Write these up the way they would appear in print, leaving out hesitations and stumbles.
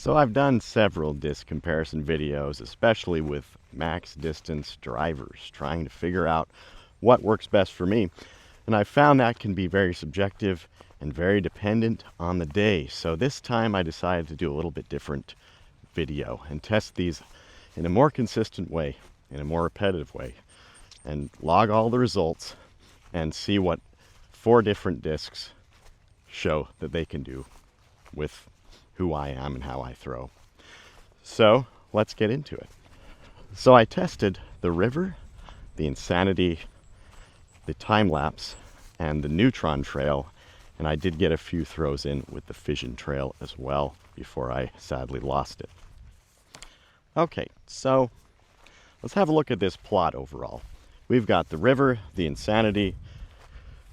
So I've done several disc comparison videos, especially with max distance drivers, trying to figure out what works best for me. And I found that can be very subjective and very dependent on the day. So this time I decided to do a little bit different video and test these in a more consistent way, in a more repetitive way, and log all the results and see what 4 different discs show that they can do with who I am and how I throw. So let's get into it. So I tested the River, the Insanity, the Time-Lapse, and the Neutron Trail, and I did get a few throws in with the Fission Trail as well before I sadly lost it. Okay, so let's have a look at this plot overall. We've got the River, the Insanity,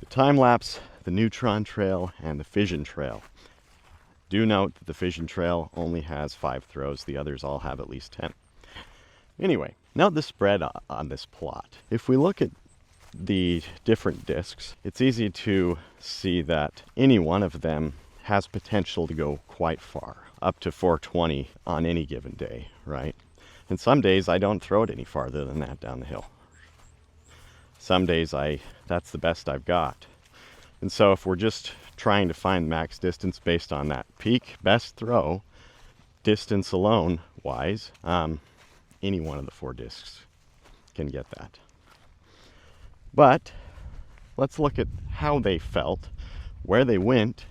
the Time-Lapse, the Neutron Trail, and the Fission Trail. Do note that the Fission Trail only has 5 throws, the others all have at least 10. Anyway, note the spread on this plot. If we look at the different discs, it's easy to see that any one of them has potential to go quite far, up to 420 on any given day, right? And some days I don't throw it any farther than that down the hill. Some days that's the best I've got. And so if we're just trying to find max distance based on that peak best throw, distance alone wise, any one of the 4 discs can get that. But let's look at how they felt, where they went,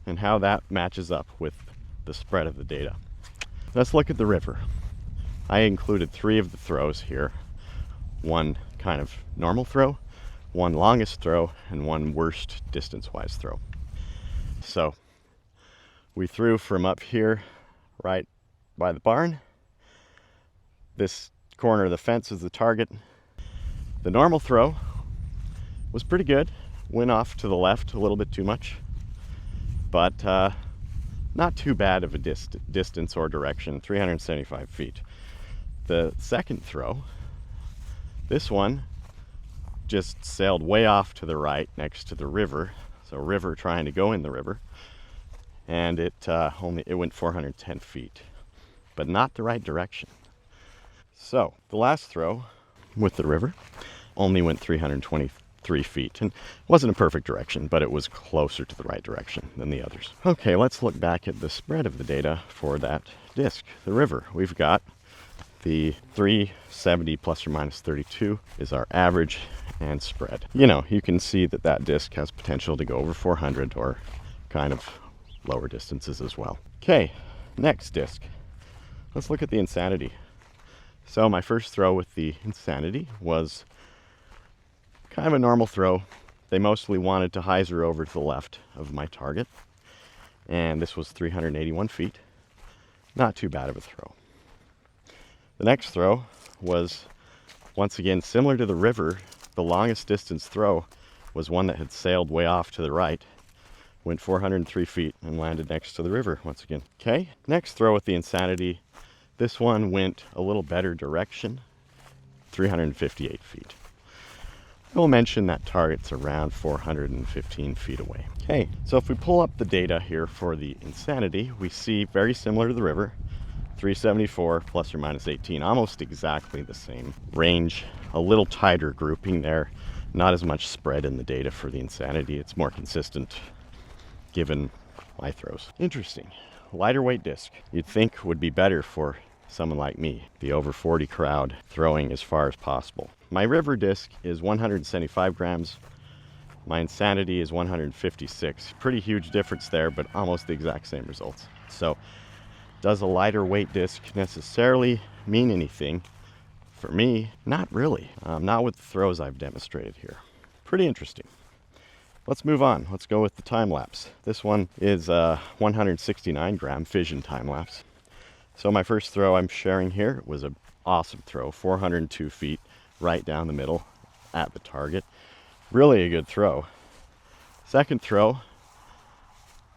and how that matches up with the spread of the data. Let's look at the River. I included 3 of the throws here. 1 kind of normal throw, 1 longest throw, and 1 worst distance-wise throw. So we threw from up here right by the barn. This corner of the fence is the target. The normal throw was pretty good. Went off to the left a little bit too much, but not too bad of a distance or direction, 375 feet. The second throw, this one just sailed way off to the right next to the river. So river trying to go in the river, and it went 410 feet, but not the right direction. So the last throw with the river only went 323 feet, and it wasn't a perfect direction, but it was closer to the right direction than the others. Okay, let's look back at the spread of the data for that disc, the River. We've got the 370 plus or minus 32 is our average and spread. You can see that that disc has potential to go over 400 or kind of lower distances as well. Okay, next disc. Let's look at the Insanity. So my first throw with the Insanity was kind of a normal throw. They mostly wanted to hyzer over to the left of my target, and this was 381 feet. Not too bad of a throw. The next throw was, once again, similar to the River. The longest distance throw was one that had sailed way off to the right, went 403 feet, and landed next to the river once again. Okay, next throw with the Insanity. This one went a little better direction, 358 feet. I will mention that target's around 415 feet away. Okay, so if we pull up the data here for the Insanity, we see very similar to the River, 374 plus or minus 18, almost exactly the same range. A little tighter grouping there, not as much spread in the data for the Insanity. It's more consistent given my throws. Interesting. Lighter weight disc, you'd think would be better for someone like me, the over 40 crowd, throwing as far as possible. My River disc is 175 grams. My Insanity is 156. Pretty huge difference there, but almost the exact same results. So does a lighter weight disc necessarily mean anything? For me, not really. Not with the throws I've demonstrated here. Pretty interesting. Let's move on. Let's go with the Time-Lapse. This one is a 169 gram Fission Time-Lapse. So my first throw I'm sharing here was an awesome throw, 402 feet, right down the middle at the target. Really a good throw. Second throw,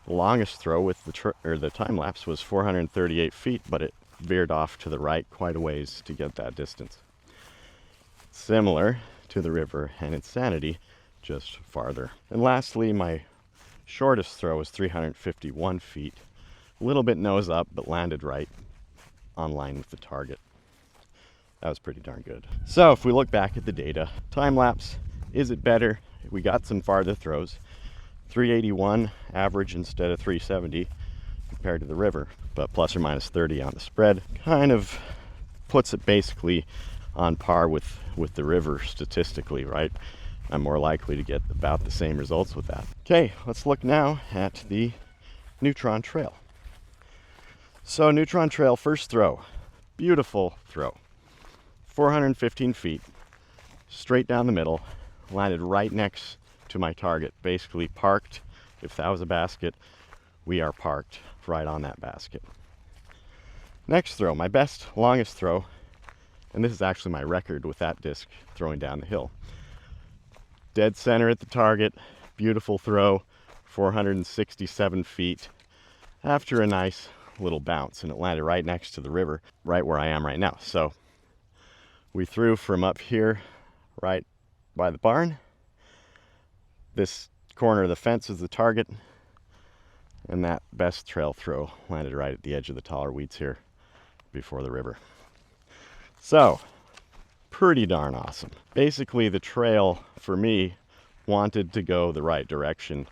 the longest throw with the Time-Lapse was 438 feet, but it veered off to the right quite a ways to get that distance. Similar to the River and Insanity, just farther. And lastly, my shortest throw was 351 feet, A little bit nose up, but landed right on line with the target. That was pretty darn good. So if we look back at the data, time-lapse, is it better? We got some farther throws. 381 average instead of 370 compared to the river, but plus or minus 30 on the spread kind of puts it basically on par with the river statistically, right? I'm more likely to get about the same results with that. Okay, let's look now at the Neutron Trail. So Neutron Trail, first throw, beautiful throw. 415 feet, straight down the middle, landed right next to my target, basically parked. If that was a basket, we are parked right on that basket. Next throw, my best, longest throw, and this is actually my record with that disc throwing down the hill. Dead center at the target, beautiful throw, 467 feet, after a nice little bounce, and it landed right next to the river, right where I am right now. So we threw from up here, right by the barn. This corner of the fence is the target, and that best trail throw landed right at the edge of the taller weeds here before the river. So, pretty darn awesome. Basically, the trail, for me, wanted to go the right direction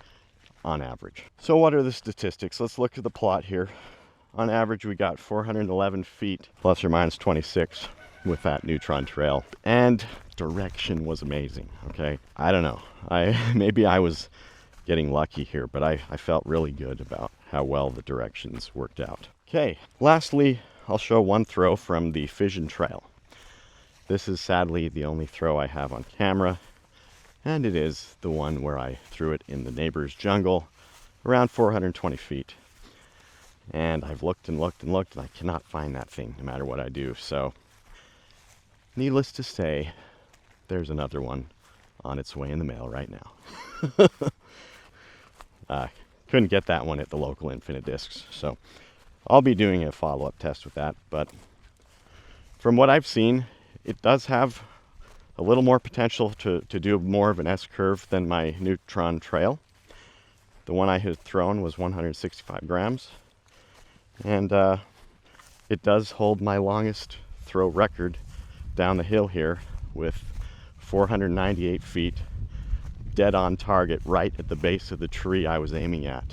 on average. So what are the statistics? Let's look at the plot here. On average, we got 411 feet, plus or minus 26, with that Neutron Trail. And direction was amazing, okay? I don't know. Maybe I was getting lucky here, but I felt really good about how well the directions worked out. Okay, lastly, I'll show one throw from the Fission Trail. This is sadly the only throw I have on camera, and it is the one where I threw it in the neighbor's jungle, around 420 feet. And I've looked and looked and looked, and I cannot find that thing no matter what I do. So, needless to say, there's another one on its way in the mail right now. Couldn't get that one at the local Infinite Discs, so I'll be doing a follow-up test with that. But from what I've seen, it does have a little more potential to do more of an S-curve than my Neutron Trail. The one I had thrown was 165 grams, and it does hold my longest throw record down the hill here with 498 feet, dead on target, right at the base of the tree I was aiming at.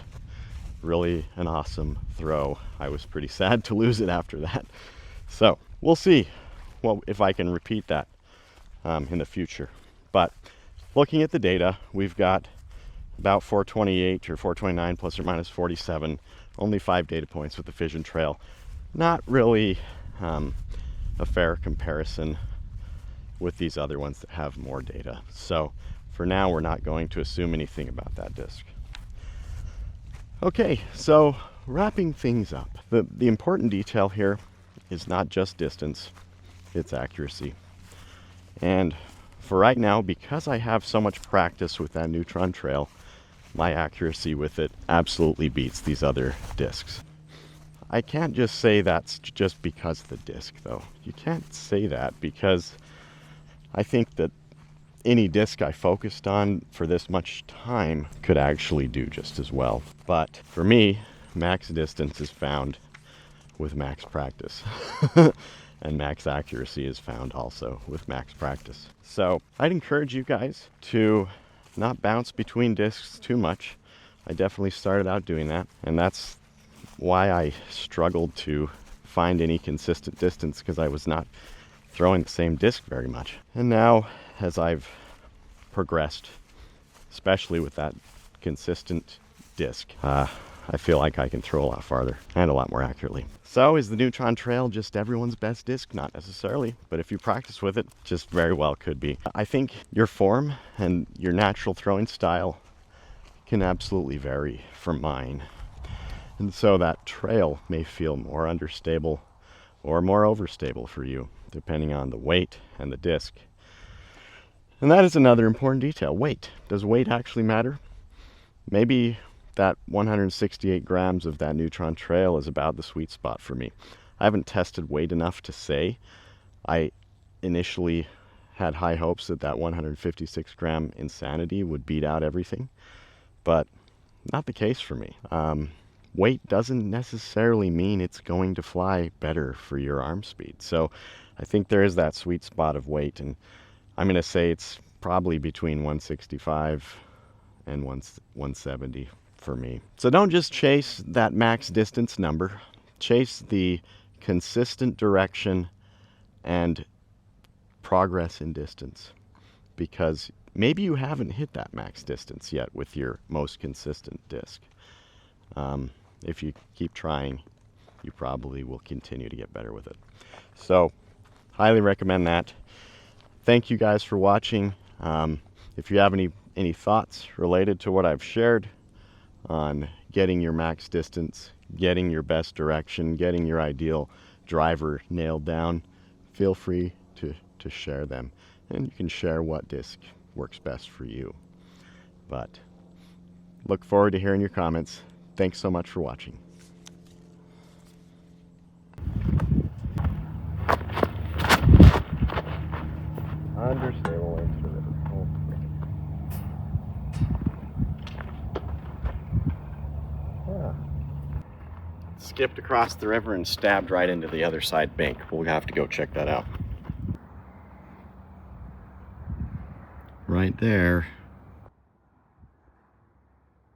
Really an awesome throw. I was pretty sad to lose it after that. So we'll see if I can repeat that in the future. But looking at the data, we've got about 428 or 429 plus or minus 47, only 5 data points with the Fission Trail. Not really a fair comparison with these other ones that have more data. So for now, we're not going to assume anything about that disc. Okay, so wrapping things up. The important detail here is not just distance, it's accuracy. And for right now, because I have so much practice with that Neutron Trail, my accuracy with it absolutely beats these other discs. I can't just say that's just because of the disc, though. You can't say that, because I think that any disc I focused on for this much time could actually do just as well. But for me, max distance is found with max practice. And max accuracy is found also with max practice. So I'd encourage you guys to not bounce between discs too much. I definitely started out doing that, and that's why I struggled to find any consistent distance, because I was not throwing the same disc very much. And now, as I've progressed, especially with that consistent disc, I feel like I can throw a lot farther and a lot more accurately. So is the Neutron Trail just everyone's best disc? Not necessarily, but if you practice with it, just very well could be. I think your form and your natural throwing style can absolutely vary from mine. And so that trail may feel more understable or more overstable for you, depending on the weight and the disc. And that is another important detail. Weight. Does weight actually matter? Maybe that 168 grams of that Neutron Trail is about the sweet spot for me. I haven't tested weight enough to say. I initially had high hopes that that 156 gram Insanity would beat out everything, but not the case for me. weight doesn't necessarily mean it's going to fly better for your arm speed. So I think there is that sweet spot of weight, and I'm going to say it's probably between 165 and 170 for me. So don't just chase that max distance number, chase the consistent direction and progress in distance, because maybe you haven't hit that max distance yet with your most consistent disc. If you keep trying, you probably will continue to get better with it. So highly recommend that. Thank you guys for watching. If you have any thoughts related to what I've shared on getting your max distance, getting your best direction, getting your ideal driver nailed down, feel free to share them. And you can share what disc works best for you. But look forward to hearing your comments. Thanks so much for watching. Understable length to river. Oh, yeah. Skipped across the river and stabbed right into the other side bank. We'll have to go check that out. Right there